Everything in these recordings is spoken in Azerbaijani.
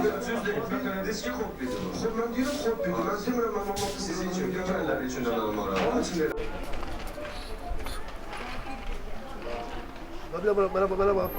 Düz değil. Bakın diski hop dedi. Hop ben diyorum hop dedi. Ben demiyorum ama Sizin için hünkârlar için alalım oraya. Onun için de. Merhaba.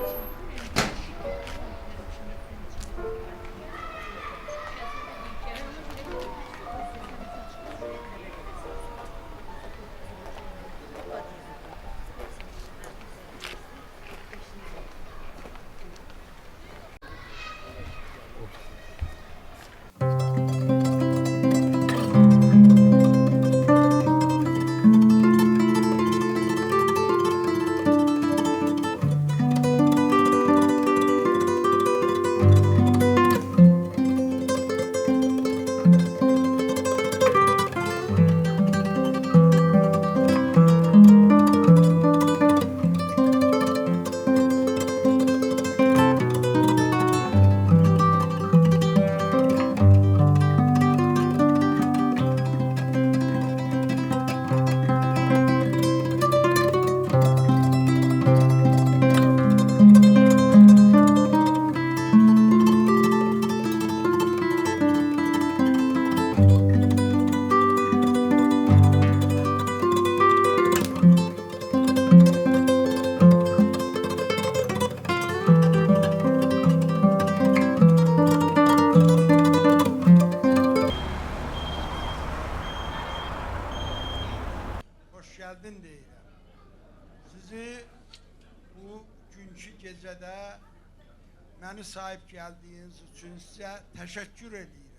Hoş geldin deyirəm. Sizi bu günkü gecədə məni sahib gəldiyiniz üçün sizə təşəkkür edirəm.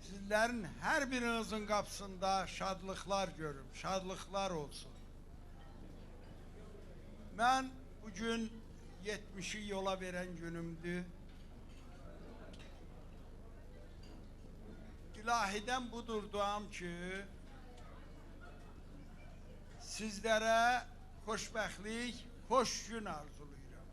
Sizlərin hər birinizin qapısında şadlıqlar görüm, şadlıqlar olsun. Mən bugün 70'i yola verən günümdür. İlahidən budur duam ki, sizlərə xoşbəxtlik, xoş gün arzulayıram.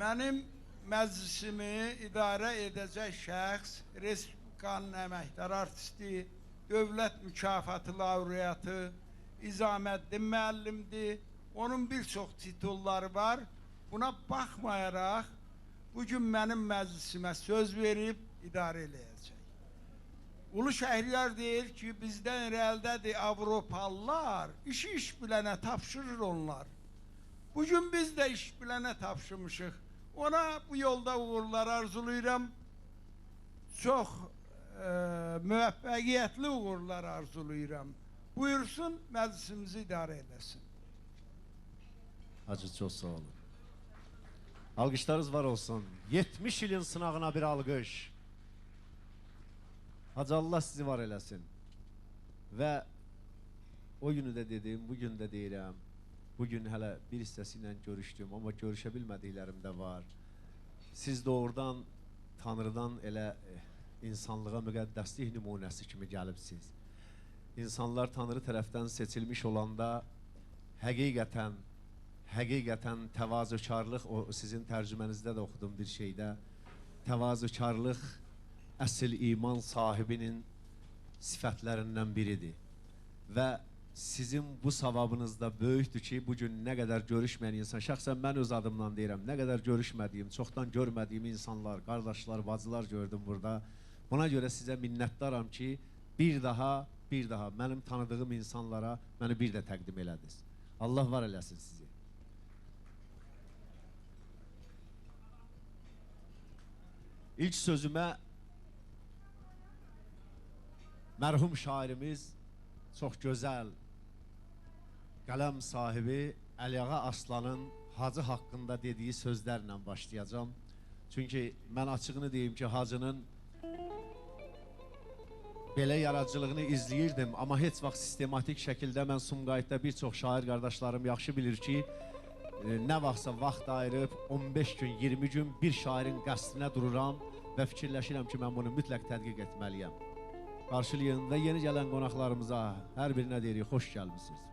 Mənim məclisimi idarə edəcək şəxs, Respublikanın əməkdar artisti, dövlət mükafatı laureatı İzaməddin müəllimdir. Onun bir çox titulları var. Buna baxmayaraq, bugün mənim məclisimə söz verib idarə eləyəcək. Ulu Şəhriyar deyir ki, bizdən irəlidədir Avropalılar, işi iş bilənə tapşırır onlar. Bugün biz də iş bilənə tapşırmışıq. Ona bu yolda uğurlar arzulayıram. Çox müvəffəqiyyətli uğurlar arzulayıram. Buyursun, məclisimizi idarə eləsin. Hacı, çox sağ olun. Alqışlarınız var olsun. 70 ilin sınağına bir alqış. Hacı, Allah sizi var eləsin. Və o günü də dedim, bugün də deyirəm. Bugün hələ bir hissəsi ilə görüşdüm, amma görüşə bilmədiklərim də var. Siz doğrudan Tanrıdan elə insanlığa müqəddəslik nümunəsi kimi gəlibsiniz. İnsanlar Tanrı tərəfdən seçilmiş olanda həqiqətən təvazökarlıq, o sizin tərcümənizdə də oxudum bir şeydə, təvazökarlıq əsl iman sahibinin sifətlərindən biridir. Və sizin bu savabınız da böyükdür ki, bugün nə qədər görüşməyən insan, şəxsən mən öz adımdan deyirəm, nə qədər görüşmədiyim, çoxdan görmədiyim insanlar, qardaşlar, bacılar gördüm burada. Buna görə sizə minnətdaram ki, bir daha mənim tanıdığım insanlara məni bir də təqdim elədiniz. Allah var eləsin sizi. İlk sözümə mərhum şairimiz, çox gözəl qələm sahibi Əliağa Aslanın Hacı haqqında dediyi sözlərlə başlayacağım. Çünki mən açığını deyim ki, Hacının belə yaradıcılığını izləyirdim, amma heç vaxt sistematik şəkildə mən Sumqayıtda bir çox şair qardaşlarım yaxşı bilir ki, nə vaxtsa vaxt ayırıb 15 gün, 20 gün bir şairin qəsdinə dururam və fikirləşirəm ki, mən bunu mütləq tədqiq etməliyəm. Qarşılayın və yeni gələn qonaqlarımıza hər birinə deyirik, xoş gəlmişsiniz.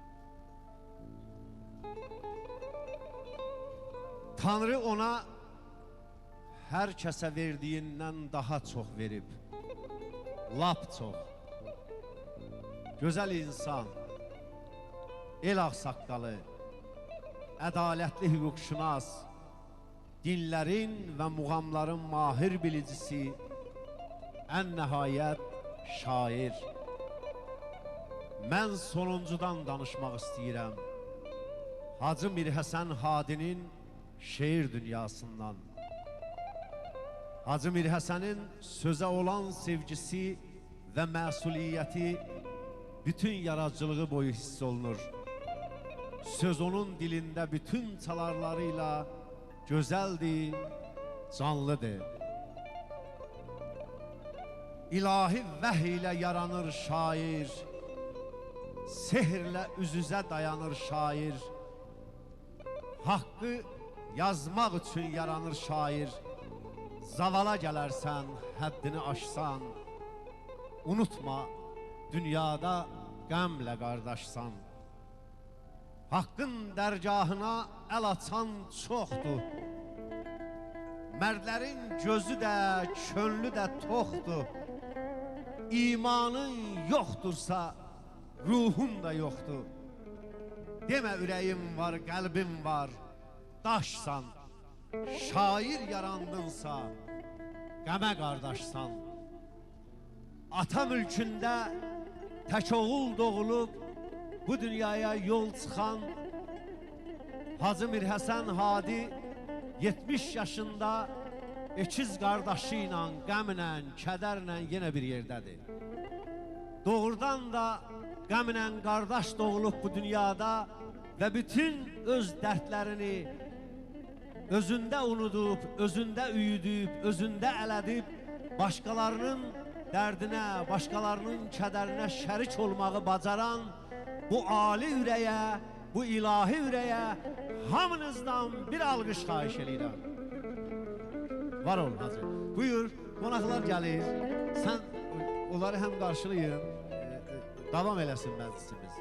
Tanrı ona hər kəsə verdiyindən daha çox verib. Lap çox. Gözəl insan, el ağsaqqalı, ədalətli hüquqşünas, dinlərin və muğamların mahir bilicisi, ən nəhayət şair. Mən sonuncudan danışmaq istəyirəm. Hacı Mirhəsən Hadinin şeir dünyasından. Hacı Mirhəsənin sözə olan sevgisi və məsuliyyəti bütün yaradıcılığı boyu hiss olunur. Söz onun dilində bütün çalarlarıyla gözəldir, canlıdır. İlahi vəhy ilə yaranır şair, sehrlə üz-üzə dayanır şair. Haqqı yazmaq üçün yaranır şair. Zavala gələrsən, həddini aşsan, unutma, dünyada qəmlə qardaşsan. Haqqın dərgahına əl açan çoxdur. Mərdlərin gözü də, könlü də toxdur. İmanın yoxdursa, ruhun da yoxdur. Demə ürəyim var, qəlbim var, daşsan. Şair yarandınsa, qəmə qardaşsan. Ata mülkündə tək oğul doğulub, bu dünyaya yol çıxan Hacı Mirhəsən Hadi 70 yaşında ikiz qardaşı ilə, qəmlə, kədərlə yenə bir yerdədir. Doğrudan da qəmlə qardaş doğulub bu dünyada və bütün öz dərdlərini özündə unudub, özündə üyüdüb, özündə ələdib, başqalarının dərdinə, başqalarının kədərinə şərik olmağı bacaran bu ali ürəyə, bu ilahi ürəyə hamınızdan bir alqış xahiş edirəm. Var olun Hacı. Buyur, qonaqlar gəlir. Sən onları həm qarşılayın, davam eləsin məclisimiz.